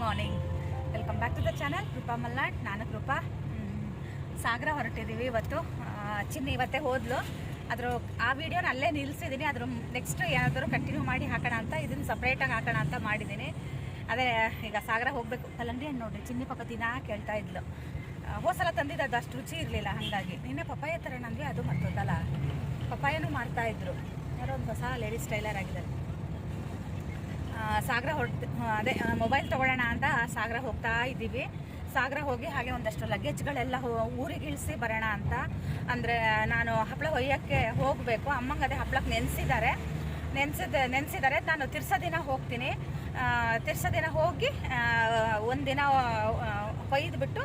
Morning, welcome back to the channel Krupa Malnad. ನಾನು ಕೃಪಾ. ಸಾಗರ ಹೊರಟಿದ್ದೀವಿ ಇವತ್ತು. ಚಿನ್ನಿ ಇವತ್ತೇ ಹೋದ್ಲು. ಆ ವಿಡಿಯೋನ ಅಲ್ಲೇ ನಿಲ್ಲಿಸಿದ್ದೀನಿ. ಅದ್ರ ನೆಕ್ಸ್ಟ್ ಏನಾದರೂ ಕಂಟಿನ್ಯೂ ಮಾಡಿ ಹಾಕೋಣ ಅಂತ, ಇದನ್ನು ಸಪ್ರೇಟಾಗಿ ಹಾಕೋಣ ಅಂತ ಮಾಡಿದ್ದೀನಿ. ಅದೇ ಈಗ ಸಾಗರ ಹೋಗಬೇಕು. ಕಲ್ಲಂಗಡಿ ಹಣ್ಣು ನೋಡಿರಿ, ಚಿನ್ನಿ ಪಾಪ ದಿನ ಕೇಳ್ತಾ ಇದ್ಲು. ಹೋದ್ಸಲ ತಂದಿದ್ದು ಅದು ಅಷ್ಟು ರುಚಿ ಇರಲಿಲ್ಲ, ಹಾಗಾಗಿ ನಿನ್ನೆ ಪಪ್ಪಾಯ ಥರ ನನಗೆ ಅದು ಮತ್ತೊಂದಲ್ಲ, ಪಪ್ಪಾಯನೂ ಮಾಡ್ತಾಯಿದ್ರು. ಯಾರೋ ಒಂದು ಹೊಸ ಲೇಡೀಸ್ ಟೈಲರ್ ಆಗಿದ್ದಾರೆ. ಸಾಗರ ಅದೇ ಮೊಬೈಲ್ ತೊಗೊಳ್ಳೋಣ ಅಂತ ಸಾಗರ ಹೋಗ್ತಾ ಇದ್ದೀವಿ. ಸಾಗರ ಹೋಗಿ ಹಾಗೆ ಒಂದಷ್ಟು ಲಗೇಜ್ಗಳೆಲ್ಲ ಊರಿಗೆ ಇಳಿಸಿ ಬರೋಣ ಅಂತ. ಅಂದರೆ ನಾನು ಹಪ್ಪಳ ಹೊಯ್ಯೋಕ್ಕೆ ಹೋಗಬೇಕು. ಅಮ್ಮಂಗೆ ಅದೇ ಹಪ್ಪಳಕ್ಕೆ ನೆನೆಸಿದ್ದಾರೆ. ನಾನು ತಿರ್ಸೋದಿನ ಹೋಗ್ತೀನಿ. ತಿರ್ಸೋದಿನ ಹೋಗಿ ಒಂದಿನ ಹೊಯ್ದುಬಿಟ್ಟು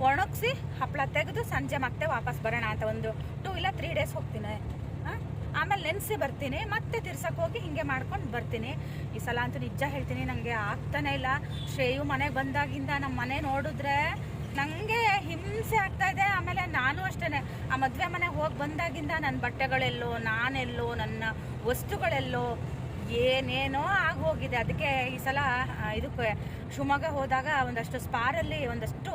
ಒಣಗಿಸಿ ಹಪ್ಪಳ ತೆಗೆದು ಸಂಜೆ ಮತ್ತೆ ವಾಪಸ್ ಬರೋಣ ಅಂತ. ಒಂದು 2 ಇಲ್ಲ 3 ಡೇಸ್ ಹೋಗ್ತೀನಿ. ಆಮೇಲೆ ನೆನೆಸಿ ಬರ್ತೀನಿ, ಮತ್ತೆ ತಿರ್ಸಕ್ಕೆ ಹೋಗಿ ಹಿಂಗೆ ಮಾಡ್ಕೊಂಡು ಬರ್ತೀನಿ. ಈ ಸಲ ಅಂತೂ ನಿಜ ಹೇಳ್ತೀನಿ, ನನಗೆ ಆಗ್ತಾನೆ ಇಲ್ಲ. ಶ್ರೇಯು ಮನೆಗೆ ಬಂದಾಗಿಂದ ನಮ್ಮ ಮನೆ ನೋಡಿದ್ರೆ ನನಗೆ ಹಿಂಸೆ ಆಗ್ತಾಯಿದೆ. ಆಮೇಲೆ ನಾನು ಅಷ್ಟೇ, ಆ ಮದುವೆ ಮನೆಗೆ ಹೋಗಿ ಬಂದಾಗಿಂದ ನನ್ನ ಬಟ್ಟೆಗಳೆಲ್ಲೋ, ನಾನೆಲ್ಲೋ, ನನ್ನ ವಸ್ತುಗಳೆಲ್ಲೋ ಏನೇನೋ ಆಗೋಗಿದೆ. ಅದಕ್ಕೆ ಈ ಸಲ ಇದಕ್ಕೆ ಶಿವಮೊಗ್ಗ ಹೋದಾಗ ಒಂದಷ್ಟು ಸ್ಪಾರಲ್ಲಿ ಒಂದಷ್ಟು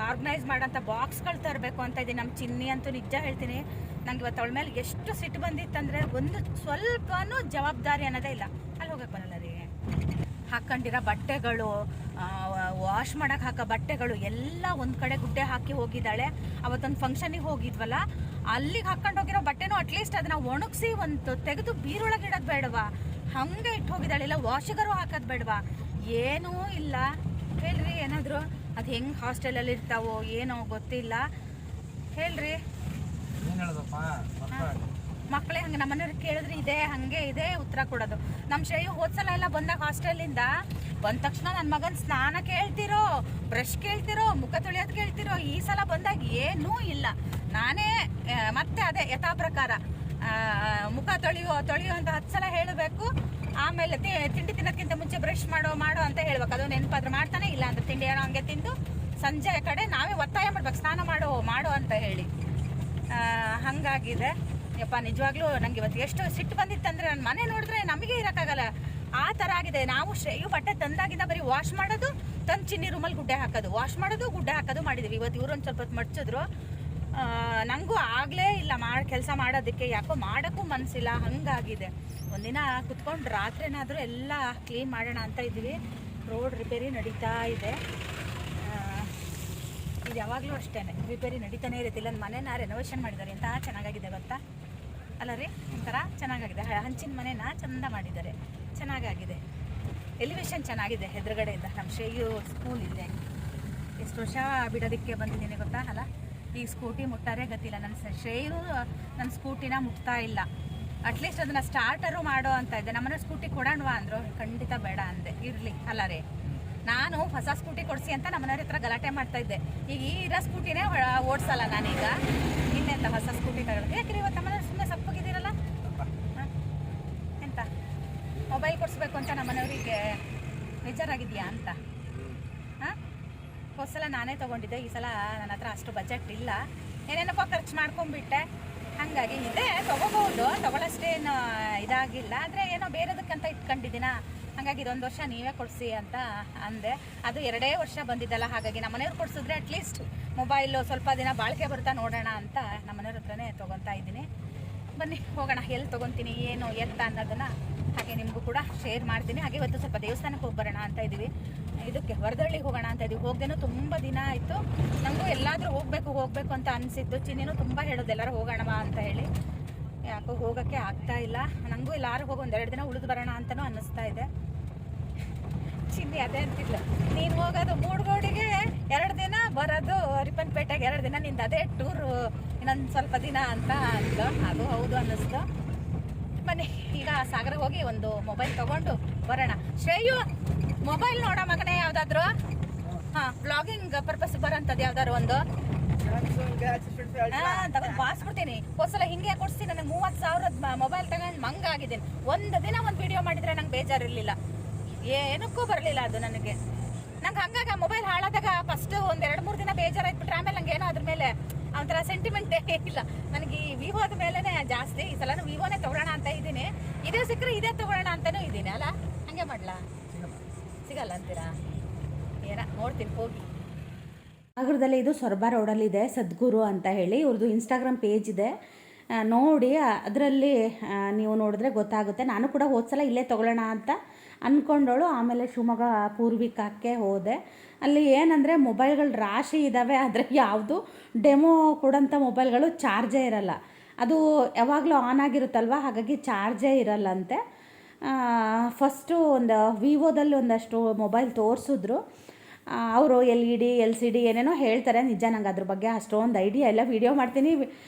ಆರ್ಗನೈಸ್ ಮಾಡೋಂಥ ಬಾಕ್ಸ್ಗಳು ತರಬೇಕು ಅಂತ ಇದ್ದೀನಿ. ನಮ್ಮ ಚಿನ್ನಿ ಅಂತೂ ನಿಜ ಹೇಳ್ತೀನಿ, ನಂಗೆ ಇವತ್ತು ಅವಳ ಮೇಲೆ ಎಷ್ಟು ಸಿಟ್ಟು ಬಂದಿತ್ತಂದರೆ, ಒಂದು ಸ್ವಲ್ಪನೂ ಜವಾಬ್ದಾರಿ ಅನ್ನೋದೇ ಇಲ್ಲ. ಅಲ್ಲಿ ಹೋಗಕ್ಕೆ ಬರಲ್ಲ ರೀ. ಹಾಕ್ಕೊಂಡಿರೋ ಬಟ್ಟೆಗಳು, ವಾಶ್ ಮಾಡೋಕೆ ಹಾಕೋ ಬಟ್ಟೆಗಳು ಎಲ್ಲ ಒಂದು ಕಡೆ ಗುಡ್ಡೆ ಹಾಕಿ ಹೋಗಿದ್ದಾಳೆ. ಅವತ್ತೊಂದು ಫಂಕ್ಷನಿಗೆ ಹೋಗಿದ್ವಲ್ಲ, ಅಲ್ಲಿಗೆ ಹಾಕ್ಕೊಂಡು ಹೋಗಿರೋ ಬಟ್ಟೆನೂ ಅಟ್ಲೀಸ್ಟ್ ಅದನ್ನು ಒಣಗಿಸಿ ಒಂದು ತೆಗೆದು ಬೀರೊಳಗೆ ಇಡೋದು ಬೇಡವಾ? ಹಾಗೆ ಇಟ್ಟು ಹೋಗಿದ್ದಾಳೆ. ಇಲ್ಲ ವಾಷಿಗರು ಹಾಕೋದು ಬೇಡವಾ? ಏನೂ ಇಲ್ಲ. ಹೇಳ್ರಿ ಏನಾದರೂ. ಅದು ಹೆಂಗೆ ಹಾಸ್ಟೆಲಲ್ಲಿ ಇರ್ತಾವೋ ಏನೋ ಗೊತ್ತಿಲ್ಲ. ಹೇಳ್ರಿ ಮಕ್ಕಳೇ ಹಂಗೆ ನಮ್ಮನೆಯವ್ರಿಗೆ ಕೇಳಿದ್ರೆ ಇದೇ ಉತ್ತರ ಕೊಡೋದು. ನಮ್ಮ ಶ್ರೇಯು ಹೋದ್ಸಲ ಎಲ್ಲ ಬಂದಾಗ ಹಾಸ್ಟೆಲಿಂದ ಬಂದ ತಕ್ಷಣ ನನ್ನ ಮಗನ ಸ್ನಾನ ಕೇಳ್ತಿರೋ, ಬ್ರಷ್ ಕೇಳ್ತಿರೋ, ಮುಖ ತೊಳೆಯೋದು ಕೇಳ್ತಿರೋ. ಈ ಸಲ ಬಂದಾಗ ಏನೂ ಇಲ್ಲ. ನಾನೇ ಮತ್ತೆ ಅದೇ ಯಥಾ ಪ್ರಕಾರ ಮುಖ ತೊಳೆಯೋ ಅಂತ 10 ಸಲ ಹೇಳಬೇಕು. ಆಮೇಲೆ ತಿಂಡಿ ತಿನ್ನೋದಕ್ಕಿಂತ ಮುಂಚೆ ಬ್ರಷ್ ಮಾಡೋ ಅಂತ ಹೇಳ್ಬೇಕು. ಅದು ನೆನಪಾದ್ರೆ ಮಾಡ್ತಾನೆ, ಇಲ್ಲ ಅಂದ್ರೆ ತಿಂಡಿ ಏನೋ ಹಂಗೆ ತಿಂದು ಸಂಜೆ ಕಡೆ ನಾವೇ ಒತ್ತಾಯ ಮಾಡ್ಬೇಕು, ಸ್ನಾನ ಮಾಡೋ ಅಂತ ಹೇಳಿ. ಹಾಗಾಗಿದೆ ಯಪ್ಪ. ನಿಜವಾಗ್ಲೂ ನಂಗೆ ಇವತ್ತು ಎಷ್ಟು ಸಿಟ್ಟು ಬಂದಿತ್ತಂದ್ರೆ, ನನ್ನ ಮನೆ ನೋಡಿದ್ರೆ ನಮಗೆ ಇರೋಕ್ಕಾಗಲ್ಲ, ಆ ಥರ ಆಗಿದೆ. ನಾವು ಶ್ರೇಯು ಬಟ್ಟೆ ತಂದಾಗಿಂದ ಬರೀ ವಾಶ್ ಮಾಡೋದು, ತಂದು ಚಿನ್ನಿ ರೂಮಲ್ಲಿ ಗುಡ್ಡೆ ಹಾಕೋದು, ವಾಶ್ ಮಾಡೋದು, ಗುಡ್ಡೆ ಹಾಕೋದು ಮಾಡಿದ್ವಿ. ಇವತ್ತು ಇವರು ಒಂದು ಸ್ವಲ್ಪ ಹೊತ್ತು ಮಡ್ಚಿದ್ರು. ನನಗೂ ಆಗಲೇ ಇಲ್ಲ ಕೆಲಸ ಮಾಡೋದಕ್ಕೆ, ಯಾಕೋ ಮಾಡೋಕ್ಕೂ ಮನಸ್ಸಿಲ್ಲ. ಹಾಗಾಗಿದೆ. ಒಂದಿನ ಕುತ್ಕೊಂಡು ರಾತ್ರಿನಾದರೂ ಎಲ್ಲ ಕ್ಲೀನ್ ಮಾಡೋಣ ಅಂತ ಇದ್ದೀವಿ. ರೋಡ್ ರಿಪೇರಿ ನಡೀತಾ ಇದೆ. ಇದು ಯಾವಾಗಲೂ ಅಷ್ಟೇ, ರಿಪೇರಿ ನಡೀತಾನೆ ಇರುತ್ತೆ. ಇಲ್ಲ ಮನೆನ ರೆನೋವೇಷನ್ ಮಾಡಿದ್ದಾರೆ, ಎಂಥ ಚೆನ್ನಾಗಾಗಿದೆ ಗೊತ್ತಾ? ಅಲ್ಲ ರೀ, ಒಂಥರ ಚೆನ್ನಾಗಾಗಿದೆ. ಹಂಚಿನ ಮನೆನ ಚೆಂದ ಮಾಡಿದ್ದಾರೆ, ಚೆನ್ನಾಗಾಗಿದೆ. ಎಲಿವೇಶನ್ ಚೆನ್ನಾಗಿದೆ ಎದುರುಗಡೆಯಿಂದ. ನಮ್ಮ ಶ್ರೇಯು ಸ್ಕೂಲ್ ಇದೆ. ಎಷ್ಟು ವರ್ಷ ಬಿಡೋದಕ್ಕೆ ಬಂದಿದ್ದೀನಿ ಗೊತ್ತಾ? ಅಲ್ಲ, ಈಗ ಸ್ಕೂಟಿ ಮುಟ್ಟಾರೇ ಗೊತ್ತಿಲ್ಲ. ನನ್ನ ಶ್ರೇಯು ನನ್ನ ಸ್ಕೂಟಿನ ಮುಟ್ತಾ ಇಲ್ಲ. ಅಟ್ಲೀಸ್ಟ್ ಅದನ್ನು ಸ್ಟಾರ್ಟರು ಮಾಡೋ ಅಂತ ಇದ್ದೆ. ನಮ್ಮನೆ ಸ್ಕೂಟಿ ಕೊಡೋಣವಾ ಅಂದರು, ಖಂಡಿತ ಬೇಡ ಅಂದೆ. ಇರಲಿ ಅಲ್ಲ ರೀ, ನಾನು ಹೊಸ ಸ್ಕೂಟಿ ಕೊಡಿಸಿ ಅಂತ ನಮ್ಮನೆಯವ್ರ ಹತ್ರ ಗಲಾಟೆ ಮಾಡ್ತಾ ಇದ್ದೆ. ಈಗ ಈ ಇರೋ ಸ್ಕೂಟಿನೇ ಓಡಿಸಲ್ಲ ನಾನೀಗ. ಇನ್ನೆಂತ ಹೊಸ ಸ್ಕೂಟಿ ತಗೊಳ್ಳೋದು? ಯಾಕ್ರಿ ಇವತ್ತು ನಮ್ಮನೆ ಸುಮ್ಮನೆ ಸಪ್ಪಗಿದ್ದೀರಲ್ಲ? ಎಂತ ಮೊಬೈಲ್ ಕೊಡಿಸ್ಬೇಕು ಅಂತ ನಮ್ಮನೆಯವರಿಗೆ ಬೇಜಾರಾಗಿದೆಯಾ ಅಂತ? ಹೋದ್ಸಲ ನಾನೇ ತೊಗೊಂಡಿದ್ದೆ, ಈ ಸಲ ನನ್ನ ಹತ್ರ ಅಷ್ಟು ಬಜೆಟ್ ಇಲ್ಲ. ಏನೇನಪ್ಪ ಖರ್ಚು ಮಾಡ್ಕೊಂಡ್ಬಿಟ್ಟೆ. ಹಾಗಾಗಿ ಇದೇ ತೊಗೋಬೋದು, ತೊಗೊಳ್ಳೋಷ್ಟೇನು ಇದಾಗಿಲ್ಲ. ಆದರೆ ಏನೋ ಬೇರೆದಕ್ಕಂತ ಇಟ್ಕೊಂಡಿದ್ದೀನ. ಹಾಗಾಗಿ ಇದೊಂದು ವರ್ಷ ನೀವೇ ಕೊಡಿಸಿ ಅಂತ ಅಂದೆ. ಅದು 2 ವರ್ಷ ಬಂದಿದ್ದಲ್ಲ, ಹಾಗಾಗಿ ನಮ್ಮನೆಯವ್ರು ಕೊಡಿಸಿದ್ರೆ ಅಟ್ಲೀಸ್ಟ್ ಮೊಬೈಲು ಸ್ವಲ್ಪ ದಿನ ಬಾಳಿಕೆ ಬರ್ತಾ ನೋಡೋಣ ಅಂತ ನಮ್ಮನೆಯವ್ರ ಹತ್ರನೇ ತೊಗೊತಾ ಇದ್ದೀನಿ. ಬನ್ನಿ ಹೋಗೋಣ. ಎಲ್ಲಿ ತೊಗೊತೀನಿ, ಏನು ಎತ್ತ ಅನ್ನೋದನ್ನು ಹಾಗೆ ನಿಮಗೂ ಕೂಡ ಶೇರ್ ಮಾಡ್ತೀನಿ. ಹಾಗೆ ಇವತ್ತು ಸ್ವಲ್ಪ ದೇವಸ್ಥಾನಕ್ಕೆ ಹೋಗಿ ಬರೋಣ ಅಂತ ಇದ್ದೀವಿ. ಇದಕ್ಕೆ ವರದಳ್ಳಿಗೆ ಹೋಗೋಣ ಅಂತ ಇದ್ದೀವಿ. ಹೋಗ್ದೇನೋ ತುಂಬ ದಿನ ಆಯಿತು. ನನಗೂ ಎಲ್ಲಾದರೂ ಹೋಗಬೇಕು ಅಂತ ಅನಿಸಿದ್ದು. ಚಿನ್ನಿನೂ ತುಂಬ ಹೇಳೋದು ಎಲ್ಲರೂ ಹೋಗೋಣವಾ ಅಂತ ಹೇಳಿ. ಯಾಕೋ ಹೋಗೋಕ್ಕೆ ಆಗ್ತಾ ಇಲ್ಲ. ನನಗೂ ಎಲ್ಲರೂ ಹೋಗಿ 1-2 ದಿನ ಉಳಿದು ಬರೋಣ ಅಂತಲೂ ಅನ್ನಿಸ್ತಾ ಇದೆ. ಚಿನ್ನಿ ಅದೇ ಅಂತಿದ್ಲು, ನೀನು ಹೋಗೋದು ಮೂಡ್ಗೋಡಿಗೆ 2 ದಿನ, ಬರೋದು ರಿಪ್ಪನ್ಪೇಟೆಗೆ 2 ದಿನ, ನಿಂದು ಅದೇ ಟೂರು ಇನ್ನೊಂದು ಸ್ವಲ್ಪ ದಿನ ಅಂತ ಅಂದ್ಲು. ಅದು ಹೌದು ಅನ್ನಿಸ್ತು. ಬನ್ನಿ ಈಗ ಸಾಗರ ಹೋಗಿ ಒಂದು ಮೊಬೈಲ್ ತೊಗೊಂಡು ಬರೋಣ. ಶ್ರೇಯು ಮೊಬೈಲ್ ನೋಡೋ ಮಗನೇ ಯಾವುದಾದ್ರು ಬ್ಲಾಗಿಂಗ್ ಪರ್ಪಸ್ ಬರೋಂಥದ್ದು ಯಾವ್ದಾದ್ರು ಒಂದು ತಗೊಂಡು ಬಾರಿಸ್ಬಿಡ್ತೀನಿ. ಹೋದ್ಸಲ ಹಿಂಗೆ ಕೊಡ್ಸಿ ನನಗೆ 30,000 ಮೊಬೈಲ್ ತಗೊಂಡು ಮಂಗಾಗಿದ್ದೀನಿ. ಒಂದು ದಿನ ಒಂದು ವಿಡಿಯೋ ಮಾಡಿದ್ರೆ ನಂಗೆ ಬೇಜಾರಿರಲಿಲ್ಲ, ಏನಕ್ಕೂ ಬರಲಿಲ್ಲ ಅದು ನನಗೆ. ನಂಗೆ ಹಂಗಾಗಿ ಆ ಮೊಬೈಲ್ ಹಾಳಾದಾಗ ಫಸ್ಟ್ 1-2-3 ದಿನ ಬೇಜಾರಾಯ್ಬಿಟ್ರೆ ಆಮೇಲೆ ನಂಗೆ ಏನೋ ಅದ್ರ ಮೇಲೆ ಒಂಥರ ಸೆಂಟಿಮೆಂಟೇ ಇಲ್ಲ. ನನಗೆ ಈ ವಿವೋದ ಮೇಲೇ ಜಾಸ್ತಿ. ಈ ಸಲ ವಿವೋನೇ ತೊಗೊಳ್ಳೋಣ ಅಂತ ಇದ್ದೀನಿ. ಇದೇ ಸಿಕ್ಕರೆ ಇದೇ ತೊಗೊಳ್ಳೋಣ ಅಂತಲೂ ಇದ್ದೀನಿ. ಅಲ್ಲ, ಹಂಗೆ ಮಾಡಲಾ? ಸಿಗಲ್ಲ ಅಂತೀರಾ? ಏನೋ ನೋಡ್ತೀನಿ ಹೋಗಿ. ಸಾಗರದಲ್ಲಿ ಇದು ಸೊರಬ ರೋಡಲ್ಲಿದೆ ಸದ್ಗುರು ಅಂತ ಹೇಳಿ, ಇವ್ರದ್ದು ಇನ್ಸ್ಟಾಗ್ರಾಮ್ ಪೇಜ್ ಇದೆ, ನೋಡಿ ಅದರಲ್ಲಿ ನೀವು ನೋಡಿದ್ರೆ ಗೊತ್ತಾಗುತ್ತೆ. ನಾನು ಕೂಡ ಹೋದ್ಸಲ ಇಲ್ಲೇ ತೊಗೊಳ್ಳೋಣ ಅಂತ ಅಂದ್ಕೊಂಡವಳು, ಆಮೇಲೆ ಶಿವಮೊಗ್ಗ ಪೂರ್ವಿಕಕ್ಕೆ ಹೋದೆ. ಅಲ್ಲಿ ಏನಂದರೆ ಮೊಬೈಲ್ಗಳು ರಾಶಿ ಇದ್ದಾವೆ, ಆದರೆ ಯಾವುದು ಡೆಮೋ ಕೊಡೋಂಥ ಮೊಬೈಲ್ಗಳು ಚಾರ್ಜೇ ಇರಲ್ಲ. ಅದು ಯಾವಾಗಲೂ ಆನ್ ಆಗಿರುತ್ತಲ್ವ, ಹಾಗಾಗಿ ಚಾರ್ಜೇ ಇರಲ್ಲಂತೆ. ಫಸ್ಟು ಒಂದು ವಿವೋದಲ್ಲಿ ಒಂದಷ್ಟು ಮೊಬೈಲ್ ತೋರಿಸಿದ್ರು ಅವರು, LED LCD ಏನೇನೋ ಹೇಳ್ತಾರೆ. ನಿಜ ನಂಗೆ ಅದ್ರ ಬಗ್ಗೆ ಅಷ್ಟೊಂದು ಐಡಿಯಾ ಇಲ್ಲ. ವೀಡಿಯೋ ಮಾಡ್ತೀನಿ,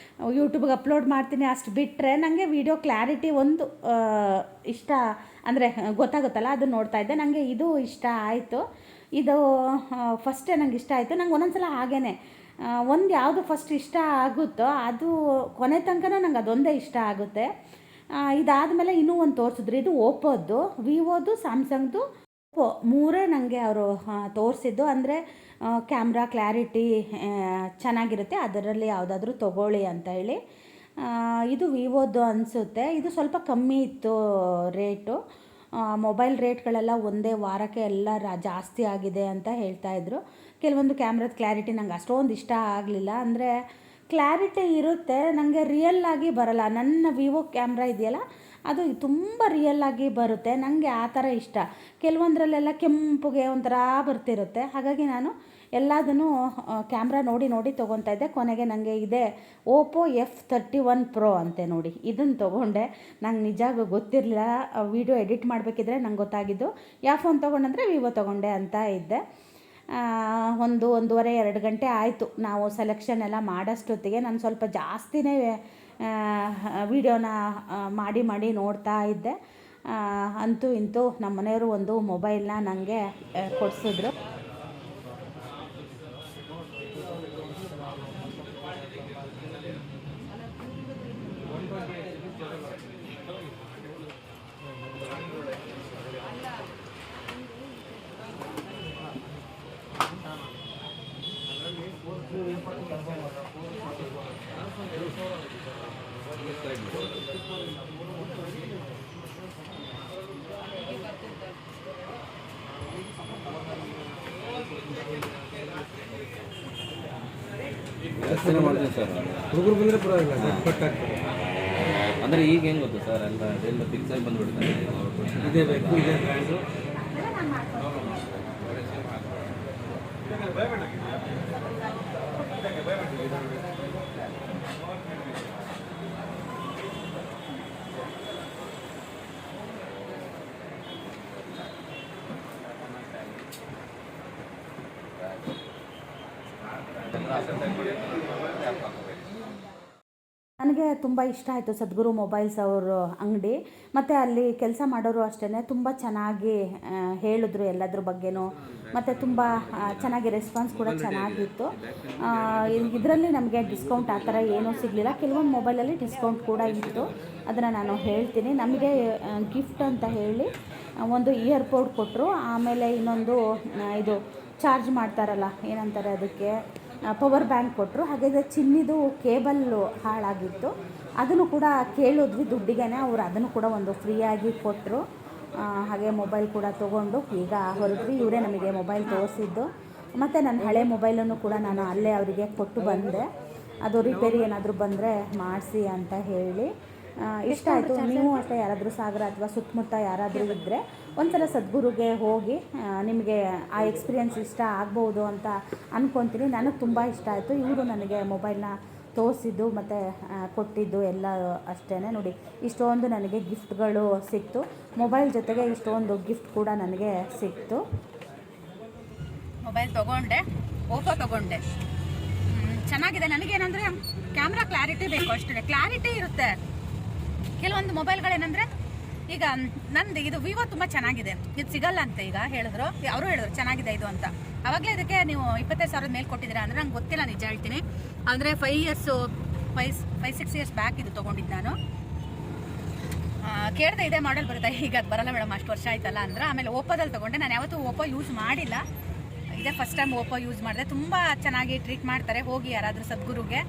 ಯೂಟ್ಯೂಬ್ಗೆ ಅಪ್ಲೋಡ್ ಮಾಡ್ತೀನಿ, ಅಷ್ಟು ಬಿಟ್ಟರೆ ನನಗೆ ವೀಡಿಯೋ ಕ್ಲಾರಿಟಿ ಒಂದು ಇಷ್ಟ ಅಂದರೆ ಗೊತ್ತಾಗುತ್ತಲ್ಲ, ಅದು ನೋಡ್ತಾ ಇದ್ದೆ. ನನಗೆ ಇದು ಇಷ್ಟ ಆಯಿತು. ಇದು ಫಸ್ಟೇ ನಂಗೆ ಇಷ್ಟ ಆಯಿತು. ನಂಗೆ ಒಂದೊಂದು ಸಲ ಹಾಗೇ ಒಂದು ಯಾವುದು ಫಸ್ಟ್ ಇಷ್ಟ ಆಗುತ್ತೋ ಅದು ಕೊನೆ ತನಕನೂ ನಂಗೆ ಅದೊಂದೇ ಇಷ್ಟ ಆಗುತ್ತೆ. ಇದಾದಮೇಲೆ ಇನ್ನೂ ಒಂದು ತೋರಿಸಿದ್ರು, ಇದು ಓಪೋದ್ದು, ವಿವೋದು, ಸ್ಯಾಮ್ಸಂಗ್ದು, ಓಪೋ ಮೂರೇ ನನಗೆ ಅವರು ತೋರಿಸಿದ್ದು. ಅಂದರೆ ಕ್ಯಾಮ್ರಾ ಕ್ಲಾರಿಟಿ ಚೆನ್ನಾಗಿರುತ್ತೆ, ಅದರಲ್ಲಿ ಯಾವುದಾದ್ರೂ ತೊಗೊಳ್ಳಿ ಅಂತ ಹೇಳಿ. ಇದು ವಿವೋದ್ದು ಅನಿಸುತ್ತೆ. ಇದು ಸ್ವಲ್ಪ ಕಮ್ಮಿ ಇತ್ತು ರೇಟು. ಮೊಬೈಲ್ ರೇಟ್ಗಳೆಲ್ಲ ಒಂದೇ ವಾರಕ್ಕೆ ಎಲ್ಲ ಜಾಸ್ತಿ ಆಗಿದೆ ಅಂತ ಹೇಳ್ತಾಯಿದ್ರು. ಕೆಲವೊಂದು ಕ್ಯಾಮ್ರಾದ ಕ್ಲಾರಿಟಿ ನಂಗೆ ಅಷ್ಟೊಂದು ಇಷ್ಟ ಆಗಲಿಲ್ಲ. ಅಂದರೆ ಕ್ಲಾರಿಟಿ ಇರುತ್ತೆ, ನನಗೆ ರಿಯಲ್ಲಾಗಿ ಬರಲ್ಲ. ನನ್ನ ವಿವೋ ಕ್ಯಾಮ್ರಾ ಇದೆಯಲ್ಲ ಅದು ತುಂಬ ರಿಯಲ್ಲಾಗಿ ಬರುತ್ತೆ, ನನಗೆ ಆ ಥರ ಇಷ್ಟ. ಕೆಲವೊಂದರಲ್ಲೆಲ್ಲ ಕೆಂಪುಗೆ ಒಂಥರ ಬರ್ತಿರುತ್ತೆ. ಹಾಗಾಗಿ ನಾನು ಎಲ್ಲದನ್ನು ಕ್ಯಾಮ್ರಾ ನೋಡಿ ನೋಡಿ ತೊಗೊತಾ ಇದ್ದೆ. ಕೊನೆಗೆ ನನಗೆ ಇದೆ ಓಪೋ F31 Pro ಅಂತೆ ನೋಡಿ, ಇದನ್ನು ತೊಗೊಂಡೆ. ನಂಗೆ ನಿಜ ಗೊತ್ತಿರಲಿಲ್ಲ, ವೀಡಿಯೋ ಎಡಿಟ್ ಮಾಡಬೇಕಿದ್ರೆ ನಂಗೆ ಗೊತ್ತಾಗಿದ್ದು. ಯಾವ ಫೋನ್ ತೊಗೊಂಡಂದರೆ ವಿವೋ ತೊಗೊಂಡೆ ಅಂತ ಇದ್ದೆ. 1-1.5-2 ಗಂಟೆ ಆಯಿತು ನಾವು ಸೆಲೆಕ್ಷನ್ ಎಲ್ಲ ಮಾಡೋಷ್ಟೊತ್ತಿಗೆ. ನಾನು ಸ್ವಲ್ಪ ಜಾಸ್ತಿನೇ ವಿಡಿಯೋನ ಮಾಡಿ ಮಾಡಿ ನೋಡ್ತಾ ಇದ್ದೆ. ಅಂತೂ ಇಂತೂ ನಮ್ಮ ಮನೆಯವರು ಒಂದು ಮೊಬೈಲ್ನ ನನಗೆ ಕೊಡಿಸಿದ್ರು. ಮಾಡ್ತೀವಿ ಸರ್, ಹುಡುಗರು ಬಂದರೆ ಪರವಾಗಿಲ್ಲ, ಕಟ್ಟಾಗ್ತದೆ. ಅಂದರೆ ಈಗ ಹೆಂಗೆ ಗೊತ್ತು ಸರ್, ಎಲ್ಲ ಫಿಕ್ಸ್ ಆಗಿ ಬಂದುಬಿಡ್ತಾರೆ. ಇದೇ ಬೇಕು, ಇದೇ ಬ್ರ್ಯಾಂಡು. ನನಗೆ ತುಂಬ ಇಷ್ಟ ಆಯಿತು ಸದ್ಗುರು ಮೊಬೈಲ್ಸ್ ಅವರು ಅಂಗಡಿ. ಮತ್ತು ಅಲ್ಲಿ ಕೆಲಸ ಮಾಡೋರು ಅಷ್ಟೇ ತುಂಬ ಚೆನ್ನಾಗಿ ಹೇಳಿದ್ರು ಎಲ್ಲದ್ರ ಬಗ್ಗೆನೂ. ಮತ್ತು ತುಂಬ ಚೆನ್ನಾಗಿ ರೆಸ್ಪಾನ್ಸ್ ಕೂಡ ಚೆನ್ನಾಗಿತ್ತು. ಇದರಲ್ಲಿ ನಮಗೆ ಡಿಸ್ಕೌಂಟ್ ಆ ಥರ ಏನೂ ಸಿಗಲಿಲ್ಲ. ಕೆಲವೊಂದು ಮೊಬೈಲಲ್ಲಿ ಡಿಸ್ಕೌಂಟ್ ಕೂಡ ಇತ್ತು, ಅದನ್ನು ನಾನು ಹೇಳ್ತೀನಿ. ನಮಗೆ ಗಿಫ್ಟ್ ಅಂತ ಹೇಳಿ ಒಂದು ಇಯರ್ಪೋರ್ಟ್ ಕೊಟ್ಟರು. ಆಮೇಲೆ ಇನ್ನೊಂದು ಇದು ಚಾರ್ಜ್ ಮಾಡ್ತಾರಲ್ಲ, ಏನಂತಾರೆ ಅದಕ್ಕೆ, ಪವರ್ ಬ್ಯಾಂಕ್ ಕೊಟ್ಟರು. ಹಾಗೆ ಚಿನ್ನಿದು ಕೇಬಲ್ಲು ಹಾಳಾಗಿತ್ತು, ಅದನ್ನು ಕೂಡ ಕೇಳಿದ್ವಿ ದುಡ್ಡಿಗೆ. ಅವರು ಅದನ್ನು ಕೂಡ ಒಂದು ಫ್ರೀಯಾಗಿ ಕೊಟ್ಟರು. ಹಾಗೆ ಮೊಬೈಲ್ ಕೂಡ ತೊಗೊಂಡು ಈಗ ಹೊರಟ್ವಿ. ಇವರೇ ನಮಗೆ ಮೊಬೈಲ್ ತೋರಿಸಿದ್ದು. ಮತ್ತು ನನ್ನ ಹಳೆ ಮೊಬೈಲನ್ನು ಕೂಡ ನಾನು ಅಲ್ಲೇ ಅವರಿಗೆ ಕೊಟ್ಟು ಬಂದೆ. ಅದು ರಿಪೇರಿ ಏನಾದರೂ ಬಂದರೆ ಮಾಡಿಸಿ ಅಂತ ಹೇಳಿ. ಇಷ್ಟ ಆಯಿತು. ನೀವು ಅಷ್ಟೇ ಯಾರಾದರೂ ಸಾಗರ ಅಥವಾ ಸುತ್ತಮುತ್ತ ಯಾರಾದರೂ ಇದ್ದರೆ ಒಂದ್ಸಲ ಸದ್ಗುರುಗೆ ಹೋಗಿ, ನಿಮಗೆ ಆ ಎಕ್ಸ್ಪೀರಿಯೆನ್ಸ್ ಇಷ್ಟ ಆಗ್ಬೋದು ಅಂತ ಅಂದ್ಕೊತೀನಿ. ನನಗೆ ತುಂಬ ಇಷ್ಟ ಆಯಿತು. ಇವರು ನನಗೆ ಮೊಬೈಲ್ನ ತೋರಿಸಿದ್ದು ಮತ್ತು ಕೊಟ್ಟಿದ್ದು ಎಲ್ಲ ಅಷ್ಟೇ. ನೋಡಿ, ಇಷ್ಟೊಂದು ನನಗೆ ಗಿಫ್ಟ್ಗಳು ಸಿಕ್ತು. ಮೊಬೈಲ್ ಜೊತೆಗೆ ಇಷ್ಟೊಂದು ಗಿಫ್ಟ್ ಕೂಡ ನನಗೆ ಸಿಕ್ತು. ಮೊಬೈಲ್ ತೊಗೊಂಡೆ, ಓಪೋ ತೊಗೊಂಡೆ. ಚೆನ್ನಾಗಿದೆ. ನನಗೇನಂದರೆ ಕ್ಯಾಮ್ರಾ ಕ್ಲಾರಿಟಿ ಬೇಕು ಅಷ್ಟೇ. ಕ್ಲಾರಿಟಿ ಇರುತ್ತೆ. ಕೆಲವೊಂದು ಮೊಬೈಲ್ಗಳೇನೆಂದರೆ, ಈಗ ನಂದು ಇದು ವಿವೋ ತುಂಬ ಚೆನ್ನಾಗಿದೆ, ಇದು ಸಿಗಲ್ಲ ಅಂತ ಈಗ ಹೇಳಿದ್ರು. ಅವರು ಹೇಳಿದ್ರು ಚೆನ್ನಾಗಿದೆ ಇದು ಅಂತ. ಆವಾಗಲೇ ಇದಕ್ಕೆ ನೀವು 25,000 ಮೇಲೆ ಕೊಟ್ಟಿದ್ದೀರಾ ಅಂದರೆ ನಂಗೆ ಗೊತ್ತಿಲ್ಲ, ನಿಜ ಹೇಳ್ತೀನಿ. ಅಂದರೆ 5-6 ಇಯರ್ಸ್ ಬ್ಯಾಕ್ ಇದು ತೊಗೊಂಡಿದ್ದು ನಾನು. ಕೇಳಿದೆ ಇದೇ ಮಾಡೆಲ್ ಬರುತ್ತೆ, ಈಗ ಅದು ಬರಲ್ಲ ಮೇಡಮ್, ಅಷ್ಟು ವರ್ಷ ಆಯ್ತಲ್ಲ ಅಂದ್ರೆ. ಆಮೇಲೆ ಓಪೋದಲ್ಲಿ ತೊಗೊಂಡೆ. ನಾನು ಯಾವತ್ತೂ ಓಪೋ ಯೂಸ್ ಮಾಡಿಲ್ಲ, ಇದೇ ಫಸ್ಟ್ ಟೈಮ್ ಓಪೋ ಯೂಸ್ ಮಾಡಿದೆ. ತುಂಬ ಚೆನ್ನಾಗಿ ಟ್ರೀಟ್ ಮಾಡ್ತಾರೆ. ಹೋಗಿ ಯಾರಾದರೂ ಸದ್ಗುರುಗೆ.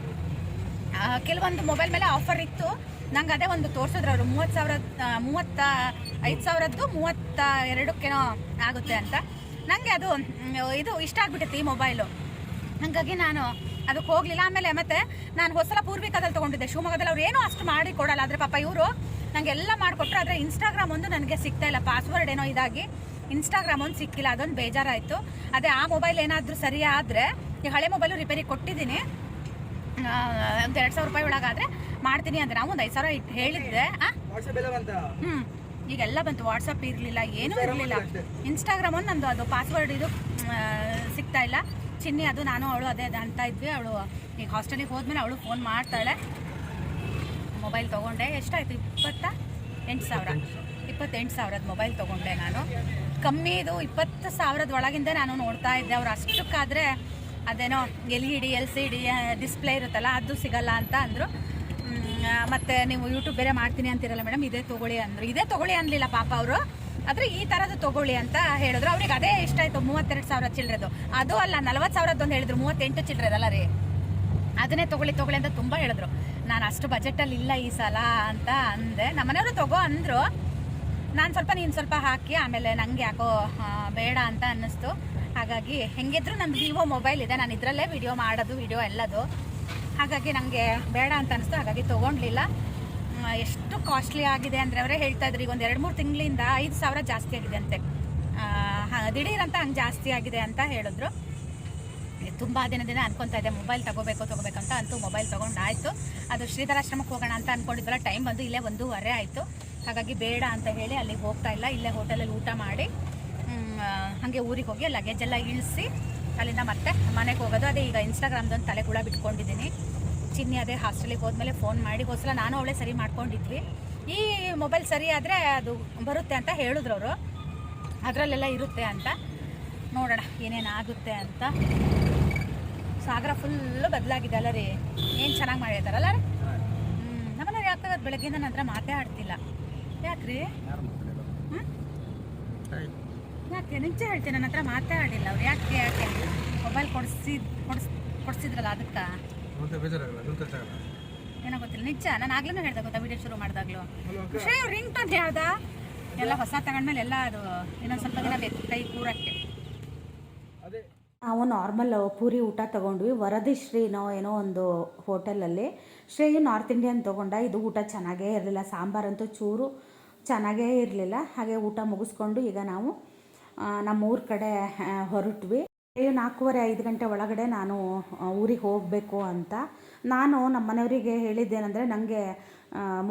ಕೆಲವೊಂದು ಮೊಬೈಲ್ ಮೇಲೆ ಆಫರ್ ಇತ್ತು. ನಂಗೆ ಅದೇ ಒಂದು ತೋರಿಸಿದ್ರು ಅವರು, 35,000ದ್ದು 32,000 ಆಗುತ್ತೆ ಅಂತ. ನನಗೆ ಅದು ಇದು ಇಷ್ಟ ಆಗ್ಬಿಟ್ಟಿತ್ತು ಈ ಮೊಬೈಲು. ಹಾಗಾಗಿ ನಾನು ಅದಕ್ಕೆ ಹೋಗಲಿಲ್ಲ. ಆಮೇಲೆ ಮತ್ತೆ ನಾನು ಹೊಸಲ ಪೂರ್ವಿಕದಲ್ಲಿ ತೊಗೊಂಡಿದ್ದೆ ಶಿವಮೊಗ್ಗದಲ್ಲಿ. ಅವ್ರು ಏನೂ ಅಷ್ಟು ಮಾಡಿ ಕೊಡಲ್ಲ. ಆದರೆ ಪಾಪ ಇವರು ನನಗೆ ಎಲ್ಲ ಮಾಡಿಕೊಟ್ರು. ಆದರೆ ಇನ್ಸ್ಟಾಗ್ರಾಮ್ ಒಂದು ನನಗೆ ಸಿಗ್ತಾ ಇಲ್ಲ, ಪಾಸ್ವರ್ಡ್ ಏನೋ ಇದಾಗಿ ಇನ್ಸ್ಟಾಗ್ರಾಮ್ ಒಂದು ಸಿಕ್ಕಿಲ್ಲ. ಅದೊಂದು ಬೇಜಾರಾಯಿತು. ಅದೇ ಆ ಮೊಬೈಲ್ ಏನಾದರೂ ಸರಿ ಆದರೆ, ಈ ಹಳೆ ಮೊಬೈಲು ರಿಪೇರಿ ಕೊಟ್ಟಿದ್ದೀನಿ, ಒಂದು 2,000 ರೂಪಾಯಿ ಒಳಗಾದರೆ ಮಾಡ್ತೀನಿ ಅಂತ ನಾವು ಒಂದು 5,000 ಹೇಳಿದ್ದೆ. ಈಗೆಲ್ಲ ಬಂತು. ವಾಟ್ಸಪ್ ಇರಲಿಲ್ಲ, ಏನೂ ಇರಲಿಲ್ಲ. ಇನ್ಸ್ಟಾಗ್ರಾಮ್ ಒಂದು ನಂದು ಅದು ಪಾಸ್ವರ್ಡ್ ಇದು ಸಿಗ್ತಾ ಇಲ್ಲ. ಚಿನ್ನಿ ಅದು ನಾನು ಅವಳು ಅದೇ ಅಂತ ಇದ್ವಿ. ಅವಳು ಈಗ ಹಾಸ್ಟೆಲಿಗೆ ಹೋದ್ಮೇಲೆ ಅವಳು ಫೋನ್ ಮಾಡ್ತಾಳೆ. ಮೊಬೈಲ್ ತೊಗೊಂಡೆ. ಎಷ್ಟಾಯಿತು? 28,000ದ ಮೊಬೈಲ್ ತೊಗೊಂಡೆ ನಾನು. ಕಮ್ಮಿದು 20,000 ಒಳಗಿಂದ ನಾನು ನೋಡ್ತಾ ಇದ್ದೆ. ಅವ್ರು ಅಷ್ಟಕ್ಕಾದರೆ ಅದೇನೋ LED LCD ಡಿಸ್ಪ್ಲೇ ಇರುತ್ತಲ್ಲ ಅದು ಸಿಗಲ್ಲ ಅಂತ ಅಂದರು. ಮತ್ತು ನೀವು ಯೂಟ್ಯೂಬ್ ಬೇರೆ ಮಾಡ್ತೀನಿ ಅಂತಿರಲ್ಲ ಮೇಡಮ್, ಇದೇ ತೊಗೊಳ್ಳಿ ಅಂದರು. ಇದೇ ತೊಗೊಳ್ಳಿ ಅನ್ನಲಿಲ್ಲ ಪಾಪ ಅವರು, ಆದರೆ ಈ ಥರದ್ದು ತೊಗೊಳ್ಳಿ ಅಂತ ಹೇಳಿದ್ರು. ಅವ್ರಿಗೆ ಅದೇ ಇಷ್ಟ ಆಯಿತು. 32,000 ಚಿಲ್ಲರೆದು ಅದು ಅಲ್ಲ, 40,000 ಹೇಳಿದ್ರು. 38 ಚಿಲ್ಲರೆದಲ್ಲ ರೀ, ಅದನ್ನೇ ತೊಗೊಳ್ಳಿ ಅಂತ ತುಂಬ ಹೇಳಿದ್ರು. ನಾನು ಅಷ್ಟು ಬಜೆಟಲ್ಲಿ ಇಲ್ಲ ಈ ಸಲ ಅಂತ ಅಂದೆ. ನಮ್ಮನೆಯವರು ತಗೋ ಅಂದರು. ನಾನು ನೀನು ಸ್ವಲ್ಪ ಹಾಕಿ ಆಮೇಲೆ ನನಗೆ ಯಾಕೋ ಬೇಡ ಅಂತ ಅನ್ನಿಸ್ತು. ಹಾಗಾಗಿ ಹೆಂಗಿದ್ರು ನಂದು ವಿವೋ ಮೊಬೈಲ್ ಇದೆ, ನಾನು ಇದರಲ್ಲೇ ವಿಡಿಯೋ ಎಲ್ಲದು. ಹಾಗಾಗಿ ನನಗೆ ಬೇಡ ಅಂತ ಅನಿಸ್ತು. ಹಾಗಾಗಿ ತೊಗೊಂಡ್ಲಿಲ್ಲ. ಎಷ್ಟು ಕಾಸ್ಟ್ಲಿ ಆಗಿದೆ ಅಂದರೆ ಅವರೇ ಹೇಳ್ತಾ ಇದ್ರು, ಈಗ ಒಂದು 2-3 ತಿಂಗಳಿಂದ 5,000 ಜಾಸ್ತಿ ಆಗಿದೆ ಅಂತೆ. ದಿಢೀರಂತ ಹಂಗೆ ಜಾಸ್ತಿ ಆಗಿದೆ ಅಂತ ಹೇಳಿದ್ರು. ತುಂಬ ದಿನ ಅನ್ಕೊತಾ ಇದ್ದೆ ಮೊಬೈಲ್ ತಗೋಬೇಕಂತ. ಅಂತೂ ಮೊಬೈಲ್ ತೊಗೊಂಡಾಯಿತು. ಅದು ಶ್ರೀಧರಾಶ್ರಮಕ್ಕೆ ಹೋಗೋಣ ಅಂತ ಅಂದ್ಕೊಂಡಿದ್ವಲ್ಲ, ಟೈಮ್ ಬಂದು ಇಲ್ಲೇ 1:15 ಆಯಿತು. ಹಾಗಾಗಿ ಬೇಡ ಅಂತ ಹೇಳಿ ಅಲ್ಲಿಗೆ ಹೋಗ್ತಾ ಇಲ್ಲ. ಇಲ್ಲೇ ಹೋಟೆಲಲ್ಲಿ ಊಟ ಮಾಡಿ ಹಾಗೆ ಊರಿಗೆ ಹೋಗಿ ಲಗೇಜ್ ಎಲ್ಲ ಇಳಿಸಿ ಅಲ್ಲಿಂದ ಮತ್ತೆ ಮನೆಗೆ ಹೋಗೋದು. ಅದೇ ಈಗ ಇನ್ಸ್ಟಾಗ್ರಾಮ್ದೊಂದು ತಲೆ ಕೂಡ ಬಿಟ್ಕೊಂಡಿದ್ದೀನಿ. ಚಿನ್ನಿ ಅದೇ ಹಾಸ್ಟೆಲಿಗೆ ಹೋದ್ಮೇಲೆ ಫೋನ್ ಮಾಡಿ ಹೋಸಲ ನಾನು ಅವಳೇ ಸರಿ ಮಾಡ್ಕೊಂಡಿದ್ವಿ. ಈ ಮೊಬೈಲ್ ಸರಿ ಆದರೆ ಅದು ಬರುತ್ತೆ ಅಂತ ಹೇಳಿದ್ರು ಅವರು, ಅದರಲ್ಲೆಲ್ಲ ಇರುತ್ತೆ ಅಂತ. ನೋಡೋಣ ಏನೇನಾಗುತ್ತೆ ಅಂತ. ಸಾಗರ ಫುಲ್ಲು ಬದಲಾಗಿದೆ ಅಲ್ಲ ರೀ, ಏನು ಚೆನ್ನಾಗಿ ಮಾಡಿರ್ತಾರಲ್ಲ ರೀ. ನಮ್ಮನೆಯವ್ರು ಯಾಕಾಗದು ಬೆಳಗ್ಗೆಯಿಂದ ನನ್ನ ಹತ್ರ ಮಾತೇ ಆಡ್ತಿಲ್ಲ. ಯಾಕ್ರಿ? ಯಾಕೆ ನಿಜ ಹೇಳ್ತೀನಿ, ನನ್ನ ಹತ್ರ ಮಾತೇ ಆಡಿಲ್ಲ ಅವ್ರು. ಯಾಕೆ ಮೊಬೈಲ್ ಕೊಡಿಸಿದ್ರಲ್ಲ ಅದಕ್ಕೆ ಏನೋ ಗೊತ್ತಿಲ್ಲ. ನಿಜ ನಾನು ಆಗ್ಲೂ ಹೇಳ್ದೆ ಗೊತ್ತಾ, ವಿಡಿಯೋ ಶುರು ಮಾಡಿದಾಗ್ಲೂ ರಿಂಗ್ ಟೋನ್ ಯಾವ್ದ ಎಲ್ಲ ಹೊಸ ತಗೊಂಡ್ಮೇಲೆ ಎಲ್ಲ ಅದು ಇನ್ನೊಂದು ಸ್ವಲ್ಪ ದಿನ ಬೇಕು ಕೈ ಕೂರಕ್ಕೆ. ನಾವು ನಾರ್ಮಲ್ ಪೂರಿ ಊಟ ತೊಗೊಂಡ್ವಿ. ವರದಿ ಶ್ರೀನೋ ಏನೋ ಒಂದು ಹೋಟೆಲಲ್ಲಿ. ಶ್ರೇಯು ನಾರ್ತ್ ಇಂಡಿಯನ್ ತೊಗೊಂಡ. ಇದು ಊಟ ಚೆನ್ನಾಗೇ ಇರಲಿಲ್ಲ. ಸಾಂಬಾರಂತೂ ಚೂರು ಚೆನ್ನಾಗೇ ಇರಲಿಲ್ಲ. ಹಾಗೆ ಊಟ ಮುಗಿಸ್ಕೊಂಡು ಈಗ ನಾವು ನಮ್ಮೂರ ಕಡೆ ಹೊರಟ್ವಿ. 4:30-5 ಗಂಟೆ ಒಳಗಡೆ ನಾನು ಊರಿಗೆ ಹೋಗಬೇಕು ಅಂತ. ನಾನು ನಮ್ಮ ಮನೆಯವರಿಗೆ ಹೇಳಿದ್ದೇನೆಂದರೆ, ನನಗೆ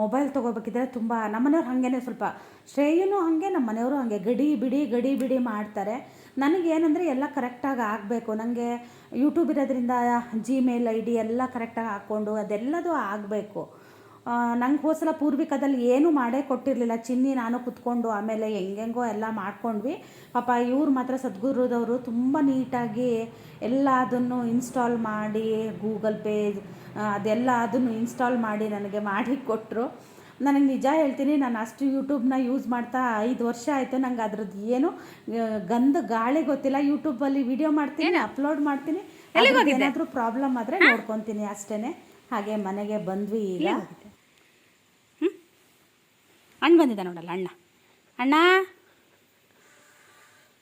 ಮೊಬೈಲ್ ತೊಗೋಬೇಕಿದ್ರೆ ತುಂಬ ನಮ್ಮನೆಯವ್ರು ಹಾಗೇ ಸ್ವಲ್ಪ ಶ್ರೇಯೂ ಹಾಗೆ ನಮ್ಮ ಮನೆಯವರು ಹಾಗೆ ಗಡಿ ಬಿಡಿ ಮಾಡ್ತಾರೆ. ನನಗೇನೆಂದರೆ ಎಲ್ಲ ಕರೆಕ್ಟಾಗಿ ಆಗಬೇಕು. ನನಗೆ ಯೂಟ್ಯೂಬ್ ಇರೋದ್ರಿಂದ Gmail ID ಎಲ್ಲ ಕರೆಕ್ಟಾಗಿ ಹಾಕ್ಕೊಂಡು ಅದೆಲ್ಲದೂ ಆಗಬೇಕು. ನಂಗೆ ಹೋಸಲ ಪೂರ್ವಿಕದಲ್ಲಿ ಏನೂ ಮಾಡೇ ಕೊಟ್ಟಿರಲಿಲ್ಲ. ಚಿನ್ನಿ ನಾನು ಕುತ್ಕೊಂಡು ಆಮೇಲೆ ಹೆಂಗೆಂಗೋ ಎಲ್ಲ ಮಾಡ್ಕೊಂಡ್ವಿ. ಪಾಪ ಇವ್ರು ಮಾತ್ರ ಸದ್ಗುರುದವರು ತುಂಬ ನೀಟಾಗಿ ಎಲ್ಲ ಅದನ್ನು ಇನ್ಸ್ಟಾಲ್ ಮಾಡಿ, ಗೂಗಲ್ ಪೇ ಅದೆಲ್ಲ ಅದನ್ನು ಇನ್ಸ್ಟಾಲ್ ಮಾಡಿ ನನಗೆ ಮಾಡಿ ಕೊಟ್ಟರು. ನನಗೆ ನಿಜ ಹೇಳ್ತೀನಿ, ನಾನು ಅಷ್ಟು ಯೂಟ್ಯೂಬ್ನ ಯೂಸ್ ಮಾಡ್ತಾ 5 ವರ್ಷ ಆಯಿತು. ನಂಗೆ ಅದ್ರದ್ದು ಏನು ಗಾಳಿ ಗೊತ್ತಿಲ್ಲ. ಯೂಟ್ಯೂಬಲ್ಲಿ ವಿಡಿಯೋ ಮಾಡ್ತೀನಿ, ಅಪ್ಲೋಡ್ ಮಾಡ್ತೀನಿ, ಏನಾದರೂ ಪ್ರಾಬ್ಲಮ್ ಆದರೆ ನೋಡ್ಕೊತೀನಿ ಅಷ್ಟೇ. ಹಾಗೆ ಮನೆಗೆ ಬಂದ್ವಿ. ಈಗ ಅಣ್ಣ ಬಂದಿದ್ದ ನೋಡಲ್ಲ, ಅಣ್ಣ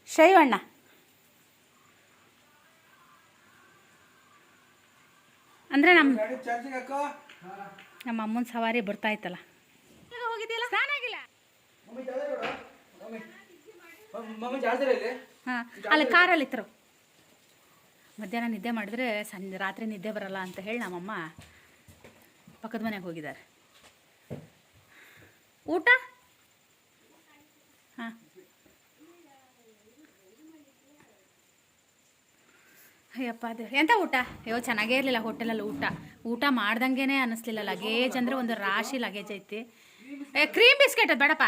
ಶೈವ್ ಅಣ್ಣ. ಅಂದರೆ ನಮ್ಮ ಅಮ್ಮನ ಸವಾರಿ ಬರ್ತಾ ಇತ್ತಲ್ಲ. ಹೋಗಿದ್ದಿಲ್ಲ? ಸ್ನಾನಾಗಿಲ್ಲ. ಹಾಂ, ಅಲ್ಲಿ ಕಾರಲ್ಲಿ ಇತ್ತರು. ಮಧ್ಯಾಹ್ನ ನಿದ್ದೆ ಮಾಡಿದ್ರೆ ರಾತ್ರಿ ನಿದ್ದೆ ಬರಲ್ಲ ಅಂತ ಹೇಳಿ ನಮ್ಮಮ್ಮ ಪಕ್ಕದ ಮನೆಗೆ ಹೋಗಿದ್ದಾರೆ. ಊಟ? ಹಾಂ, ಅಯ್ಯಪ್ಪ ಅದು ಎಂಥ ಊಟ? ಅಯ್ಯೋ ಚೆನ್ನಾಗೇ ಇರಲಿಲ್ಲ ಹೋಟೆಲಲ್ಲಿ ಊಟ ಮಾಡ್ದಂಗೆ ಅನ್ನಿಸ್ಲಿಲ್ಲ. ಲಗೇಜ್ ಅಂದರೆ ಒಂದು ರಾಶಿ ಲಗೇಜ್ ಐತಿ. ಕ್ರೀಮ್ ಬಿಸ್ಕೆಟ್ ಅದು ಬೇಡಪ್ಪ.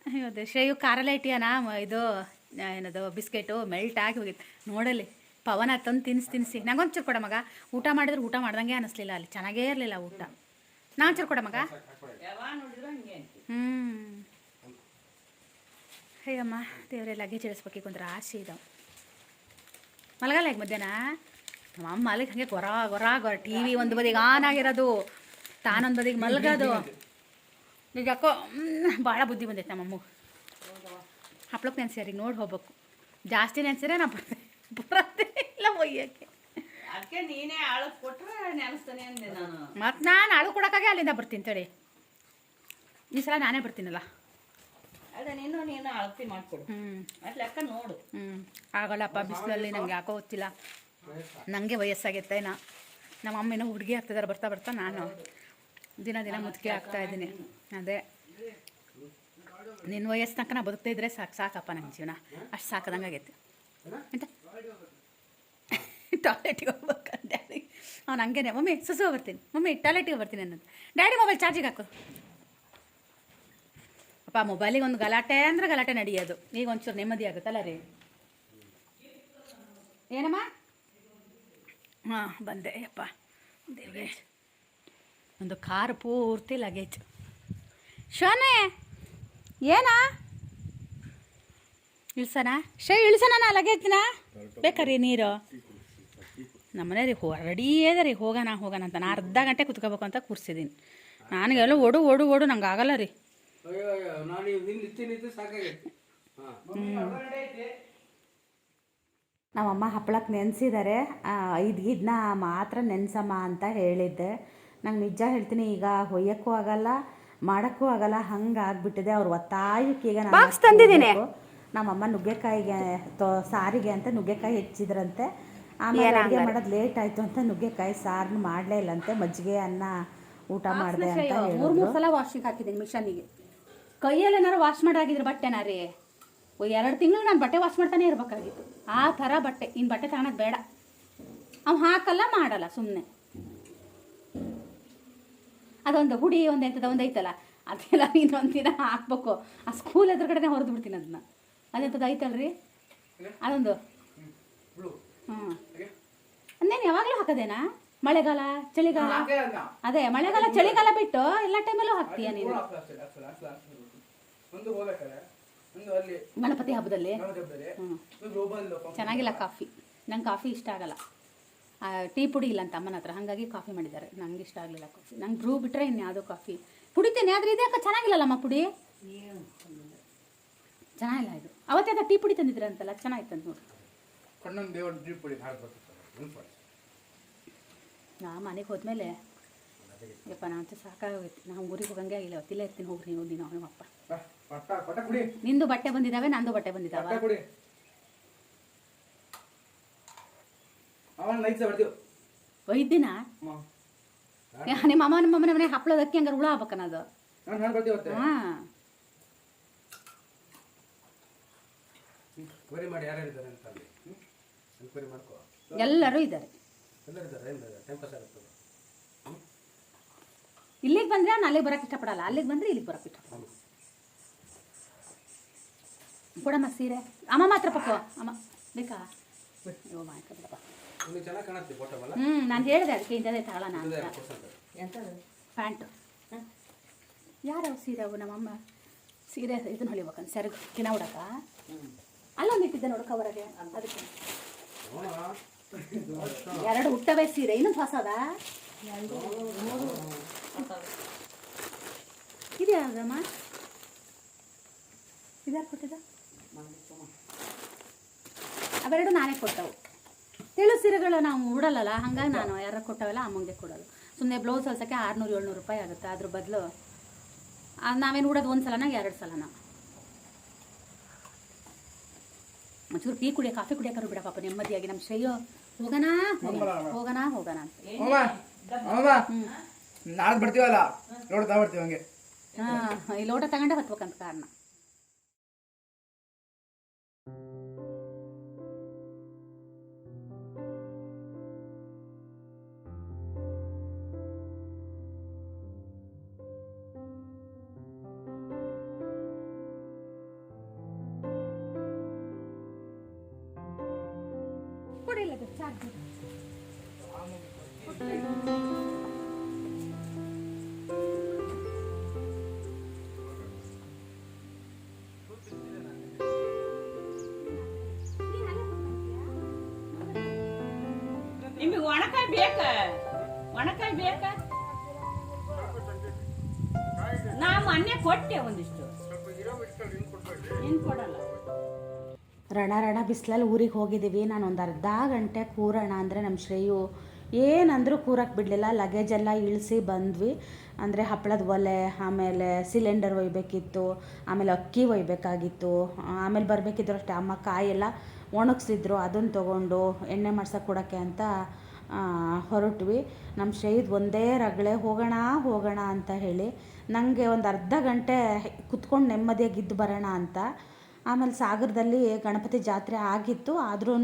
ಅಯ್ಯೋ ಅದೇ ಶ್ರೇಯು ಕಾರಲ್ಲೇ ಇಟ್ಟಿಯಾನ ಇದು ಏನದು ಬಿಸ್ಕೆಟು ಮೆಲ್ಟ್ ಆಗಿ ಹೋಗಿತ್ತು. ನೋಡಲಿ ಪವನ ತಂದು ತಿನ್ನಿಸಿ ನಂಗೊಂಚೂರು ಕೊಡ ಮಗ. ಊಟ ಮಾಡಿದ್ರೆ ಊಟ ಮಾಡ್ದಂಗೆ ಅನ್ನಿಸ್ಲಿಲ್ಲ. ಅಲ್ಲಿ ಚೆನ್ನಾಗೇ ಇರಲಿಲ್ಲ ಊಟ. ನಾವಂಚೂರು ಕೊಡ ಮಗ. ಅಯ್ಯಮ್ಮ ದೇವರೇ, ಲಗೇಜ್ ಇಳಿಸ್ಬೇಕೀಗ ಒಂದು ರಾಶಿ ಇದಾವೆ. ಮಲಗಲ್ಲ ಈಗ ಮಧ್ಯಾಹ್ನ ನಮ್ಮ ಅಮ್ಮ ಮಲಗಿ ಹಾಗೆ ಗೊರ ಟಿ ವಿ ಒಂದು ಬದಿಗೆ ಆನ್ ಆಗಿರೋದು, ತಾನೊಂದು ಬದಿಗೆ ಮಲಗೋದು. ಈಗ ಯಾಕೋ ಭಾಳ ಬುದ್ಧಿ ಬಂದೈತೆ ನಮ್ಮಮ್ಮ. ಹಪ್ಳಕ್ಕೆ ನೆನ್ಸ್ಯಾರ ಈಗ ನೋಡಿ ಹೋಗ್ಬೇಕು. ಜಾಸ್ತಿ ನೆನ್ಸಿದ್ರೆ ನಾ ಬರತ್ತೆ ಇಲ್ಲ ಒಯ್ಯಕ್ಕೆ. ಅದಕ್ಕೆ ನೀನೇ ಆಳು ಕೊಟ್ರೆ ನೆನೆಸ್ತಾನೆ ಅಂದೆ ನಾನು. ಮತ್ತು ನಾನು ಆಳು ಕೊಡೋಕ್ಕಾಗೆ ಅಲ್ಲಿಂದ ಬರ್ತೀನಿ ತಡಿ. ಈ ಸಲ ನಾನೇ ಬರ್ತೀನಲ್ಲ. ಅದೇ ನೀನು ಅಳತಿ ಮಾಡಿಕೊಡು. ಅದು ಲೆಕ್ಕ ನೋಡು. ಆಗಲ್ಲಪ್ಪ ಬಿಸಿಲಲ್ಲಿ ನಂಗೆ ಯಾಕೋ ಗೊತ್ತಿಲ್ಲ. ನನಗೆ ವಯಸ್ಸಾಗೈತೆ. ನಮ್ಮ ಅಮ್ಮಿನ ಹುಡುಗಿ ಆಗ್ತಿದ್ದಾರೆ ಬರ್ತಾ ಬರ್ತಾ. ನಾನು ದಿನ ದಿನ ಮುದುಕಿ ಆಗ್ತಾ ಇದ್ದೀನಿ. ಅದೇ ನಿನ್ನ ವಯಸ್ಸು ತನಕ ನಾ ಬದುಕ್ತಾ ಇದ್ರೆ ಸಾಕಪ್ಪ ನನ್ನ ಜೀವನ. ಅಷ್ಟು ಸಾಕದಂಗೆ ಆಗೈತೆ. ಎಂತ ಟಾಯ್ಲೆಟಿಗೆ ಹೋಗ್ಬೇಕು ಡ್ಯಾಡಿ. ಅವ್ನು ಹಂಗೇನೆ ಮಮ್ಮಿ ಸುಸು ಬರ್ತೀನಿ, ಮಮ್ಮಿ ಟಾಯ್ಲೆಟಿಗೆ ಬರ್ತೀನಿ ಅನ್ನೋದು. ಡ್ಯಾಡಿ ಮೊಬೈಲ್ ಚಾರ್ಜಿಗೆ ಹಾಕು. ಅಪ್ಪ ಮೊಬೈಲಿಗೆ ಒಂದು ಗಲಾಟೆ ಅಂದರೆ ಗಲಾಟೆ ನಡೆಯೋದು. ಈಗ ಒಂಚೂರು ನೆಮ್ಮದಿ ಆಗುತ್ತಲ್ಲ ರೀ. ಏನಮ್ಮ? ಹಾಂ ಬಂದೆ ಅಪ್ಪ. ದೇವ್ರೆ ಒಂದು ಕಾರು ಪೂರ್ತಿ ಲಗೇಜ್. ಶೋನೆ ಏನಾ ಇಳ್ಸೋಣ? ಇಳಿಸೋಣ ಲಗೇಜ್ನ? ಬೇಕಾರಿ ನೀರು? ನಮ್ಮನೆ ರೀ ರೆಡಿ ಇದೆ ರೀ. ಹೋಗೋಣ ಅಂತ ನಾನು ಅರ್ಧ ಗಂಟೆ ಕುತ್ಕೋಬೇಕು ಅಂತ ಕೂರಿಸಿದ್ದೀನಿ. ನನಗೆಲ್ಲ ಓಡು ನಂಗೆ ಆಗಲ್ಲ ರೀ. ನಮ್ಮಮ್ಮ ಹಪ್ಪಳಕ್ಕೆ ನೆನೆಸಿದ್ದಾರೆ. 5 ಗಿಡನ ಮಾತ್ರ ನೆನೆಸಮ್ಮ ಅಂತ ಹೇಳಿದ್ದೆ. ನಂಗೆ ನಿಜ ಹೇಳ್ತೀನಿ, ಈಗ ಹೊಯ್ಯಕ್ಕೂ ಆಗಲ್ಲ ಮಾಡೋಕ್ಕೂ ಆಗಲ್ಲ, ಹಂಗೆ ಆಗ್ಬಿಟ್ಟಿದೆ. ಅವ್ರು ಒತ್ತಾಯಕ್ಕೆ ಈಗ ನಾನು ತಂದಿದ್ದೀನಿ. ನಮ್ಮಮ್ಮ ನುಗ್ಗೆಕಾಯಿಗೆ ಸಾರಿಗೆ ಅಂತ ನುಗ್ಗೆಕಾಯಿ ಹೆಚ್ಚಿದ್ರಂತೆ. ಆಮೇಲೆ ಅಡುಗೆ ಮಾಡೋದು ಲೇಟ್ ಆಯಿತು ಅಂತ ನುಗ್ಗೆಕಾಯಿ ಸಾರನ್ನು ಮಾಡಲೇ ಇಲ್ಲಂತೆ. ಮಜ್ಜಿಗೆ ಅನ್ನ ಊಟ ಮಾಡಿದೆ ಅಂತ ಹೇಳಿದ್ರು. 3 ಸಲ ವಾಷಿಗೆ ಹಾಕಿದ್ದೀನಿ ಮಿಷನಿಗೆ. ಕೈಯಲ್ಲಿ ಏನಾರು ವಾಶ್ ಮಾಡಾಗಿದ್ರೆ ಬಟ್ಟೆನಾ ರೀ 2 ತಿಂಗಳು ನಾನು ಬಟ್ಟೆ ವಾಶ್ ಮಾಡ್ತಾನೆ ಇರಬೇಕಾಗಿತ್ತು. ಆ ಥರ ಬಟ್ಟೆ. ಇನ್ನು ಬಟ್ಟೆ ತಗೊಳೋದು ಬೇಡ. ಅವ್ನು ಹಾಕಲ್ಲ ಮಾಡಲ್ಲ ಸುಮ್ಮನೆ. ಅದೊಂದು ಹುಡಿ ಒಂದು ಐತಲ್ಲ, ಅದೆಲ್ಲ ಇನ್ನೊಂದು ದಿನ ಹಾಕ್ಬೇಕು. ಆ ಸ್ಕೂಲ್ ಎದುರುಗಡೆ ಹೊರದು ಬಿಡ್ತೀನಿ ಅದನ್ನ. ಅದೆಂಥದ್ದು ಐತಲ್ರಿ ಅದೊಂದು. ಅಂದೇನು ಯಾವಾಗಲೂ ಹಾಕೋದೇನಾ? ಮಳೆಗಾಲ ಚಳಿಗಾಲ? ಅದೇ ಮಳೆಗಾಲ ಚಳಿಗಾಲ ಬಿಟ್ಟು ಎಲ್ಲ ಟೈಮಲ್ಲೂ ಹಾಕ್ತೀಯ ನೀನು? ಗಣಪತಿ ಹಬ್ಬದಲ್ಲಿ. ಚೆನ್ನಾಗಿಲ್ಲ ಕಾಫಿ. ನಂಗೆ ಕಾಫಿ ಇಷ್ಟ ಆಗಲ್ಲ. ಟೀ ಪುಡಿ ಇಲ್ಲ ಅಂತ ಅಮ್ಮನ ಹತ್ರ, ಹಾಗಾಗಿ ಕಾಫಿ ಮಾಡಿದ್ದಾರೆ. ನಂಗೆ ಇಷ್ಟ ಆಗಲಿಲ್ಲ ಕಾಫಿ. ನಂಗೆ ಬ್ರೂ ಬಿಟ್ಟರೆ ಇನ್ಯಾವುದೋ ಕಾಫಿ ಕುಡಿತೇನೆ. ಆದರೆ ಇದೆ ಯಾಕೆ ಚೆನ್ನಾಗಿಲ್ಲಲ್ಲಮ್ಮ ಪುಡಿ? ಚೆನ್ನಾಗಿಲ್ಲ ಇದು. ಅವತ್ತೇ ಟೀ ಪುಡಿ ತಂದಿದ್ರೆ ಅಂತಲ್ಲ, ಚೆನ್ನಾಗಿತ್ತಂತ ನೋಡಿ. ನಾ ಮನೆಗೆ ಹೋದ್ಮೇಲೆ ಯಪ್ಪ ನಾನಂತೂ ಸಾಕಾಗೋಗೈತಿ. ನಾವು ಊರಿಗೆ ಹೋಗಂಗೆ ಆಗಿಲ್ಲ. ಅವತ್ತಿಲ್ಲೇ ಇರ್ತೀನಿ. ಹೋಗ್ರಿ ನೀವು ದಿನ ಅವನಪ್ಪ. ನಿಂದು ಬಟ್ಟೆ ಬಂದಿದ್ದಾವೆ, ನಂದು ಬಟ್ಟೆ ಬಂದಿದ್ದಾವೆ. ಒಯ್ದಿನ ನಿಮ್ಮ ಅಮ್ಮನ ಮನೆ ಹಪ್ಪಳದಕ್ಕೆ ಹಂಗಾರೆ ಹುಳ ಆಗ್ಬೇಕನ್ನೋದು. ಹಾಂ ಎಲ್ಲರೂ ಇದ್ದಾರೆ. ಇಲ್ಲಿಗೆ ಬಂದರೆ ನಾನು ಅಲ್ಲಿಗೆ ಬರೋಕೆ ಇಷ್ಟಪಡಲ್ಲ. ಅಲ್ಲಿಗೆ ಬಂದರೆ ಇಲ್ಲಿಗೆ ಬರೋಕೆ ಇಷ್ಟಪಡಲ್ಲ. ಕೊಡಮ್ಮ ಸೀರೆ. ಅಮ್ಮ ಮಾತ್ರ ಪಕ್ಕ ಅಮ್ಮ ಬೇಕಾ? ಅಯ್ಯೋ ಮಾಯ್ಕ ಬಿಡಪ್ಪ. ನಾನು ಹೇಳಿದೆ ಅದಕ್ಕೆ ಇಂಥದ್ದೇ ತಗೊಳ್ಳೋಣ ಅಂತ. ಪ್ಯಾಂಟು ಯಾರವು ಸೀರೆ? ಅವು ನಮ್ಮಮ್ಮ ಸೀರೆ ಇದನ್ನ ಹೊಲಿಬೇಕಂತ ಸೆರಗು ಕಿನ ಹುಡಕ ಅಲ್ಲೊಂದು ಇಟ್ಟಿದ್ದೆ ನೋಡು ಕವರಗೆ. ಅದಕ್ಕೆ 2 ಹುಟ್ಟವೆ ಸೀರೆ. ಇನ್ನೊಂದು ಹೊಸದ ಇದು ಯಾವ್ದಮ್ಮ? ಇದ್ಯಾರು ಕೊಟ್ಟಿದ್ದ? ಅವೆರಡು ನಾನೇ ಕೊಟ್ಟವು. ತೆಳು ಸೀರೆಗಳು ನಾವು ಉಡಲ್ಲ, ಹಾಗಾಗಿ ನಾನು ಯಾರು ಕೊಟ್ಟವೆಲ್ಲ ಅಮ್ಮಂಗೆ ಕೊಡೋದು. ಸುಮ್ಮನೆ ಬ್ಲೌಸ್ ಹೊಲ್ಸೋಕ್ಕೆ 600-700 ರೂಪಾಯಿ ಆಗುತ್ತೆ. ಅದ್ರ ಬದಲು ನಾವೇನು ಉಡೋದು 1 ಸಲನ 2 ಸಲನ. ಒಂಚೂರು ಟೀ ಕುಡಿಯೋ ಕಾಫಿ ಕುಡಿಯೋಕ್ಕಾರು ಬಿಡ ಪಾಪ ನೆಮ್ಮದಿಯಾಗಿ. ನಮ್ಮ ಶ್ರೇಯೋ ಹೋಗೋಣ ಅಂತ. ನಾಳೆ ಬರ್ತೀವಲ್ಲ ಲೋಟ ತಗೊಳ್ತೀವಿ ಹಂಗೆ. ಹಾಂ ಈ ಲೋಟ ತಗೊಂಡೆ ಹತ್ಬೇಕಂತ ಕಾರಣ. ನಿಮಗೆ ಒಣಕಾಯಿ ಬೇಕಾ? ನಾ ಮೊನ್ನೆ ಕೊಟ್ಟೆ ಒಂದಿಷ್ಟು ಏನು ಕೊಡಲ್ಲ. ರಣ ಬಿಸಿಲಲ್ಲಿ ಊರಿಗೆ ಹೋಗಿದ್ದೀವಿ. ನಾನು ಒಂದು ಅರ್ಧ ಗಂಟೆ ಕೂರೋಣ ಅಂದರೆ ನಮ್ಮ ಶ್ರೇಯು ಏನಂದರೂ ಕೂರಕ್ಕೆ ಬಿಡಲಿಲ್ಲ. ಲಗೇಜೆಲ್ಲ ಇಳಿಸಿ ಬಂದ್ವಿ. ಅಂದರೆ ಹಪ್ಪಳದ ಒಲೆ, ಆಮೇಲೆ ಸಿಲಿಂಡರ್ ಒಯ್ಬೇಕಿತ್ತು, ಆಮೇಲೆ ಅಕ್ಕಿ ಒಯ್ಬೇಕಾಗಿತ್ತು, ಆಮೇಲೆ ಬರಬೇಕಿದ್ರು ಅಷ್ಟೇ ಅಮ್ಮ ಕಾಯೆಲ್ಲ ಒಣಗಿಸಿದ್ರು, ಅದನ್ನು ತೊಗೊಂಡು ಎಣ್ಣೆ ಮಾಡ್ಸೋಕೆ ಕೊಡೋಕ್ಕೆ ಅಂತ ಹೊರಟ್ವಿ. ನಮ್ಮ ಶ್ರೇಯದ್ ಒಂದೇ ರಗಳೆ ಹೋಗೋಣ ಅಂತ ಹೇಳಿ ನನಗೆ ಒಂದು ಅರ್ಧ ಗಂಟೆ ಕುತ್ಕೊಂಡು ನೆಮ್ಮದಿಯಾಗಿ ಇದ್ದು ಬರೋಣ ಅಂತ. ಆಮೇಲೆ ಸಾಗರದಲ್ಲಿ ಗಣಪತಿ ಜಾತ್ರೆ ಆಗಿತ್ತು, ಆದ್ರೂ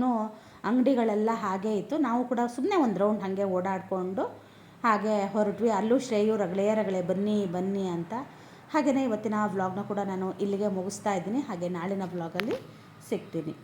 ಅಂಗಡಿಗಳೆಲ್ಲ ಹಾಗೇ ಇತ್ತು. ನಾವು ಕೂಡ ಸುಮ್ಮನೆ ಒಂದು ರೌಂಡ್ ಹಾಗೆ ಓಡಾಡಿಕೊಂಡು ಹಾಗೆ ಹೊರಟ್ವಿ. ಅಲ್ಲೂ ಶ್ರೇಯು ರಗಳೆ ಬನ್ನಿ ಅಂತ. ಹಾಗೆಯೇ ಇವತ್ತಿನ ವ್ಲಾಗ್ನ ಕೂಡ ನಾನು ಇಲ್ಲಿಗೆ ಮುಗಿಸ್ತಾ ಇದ್ದೀನಿ. ಹಾಗೆ ನಾಳಿನ ವ್ಲಾಗಲ್ಲಿ ಸಿಗ್ತೀನಿ.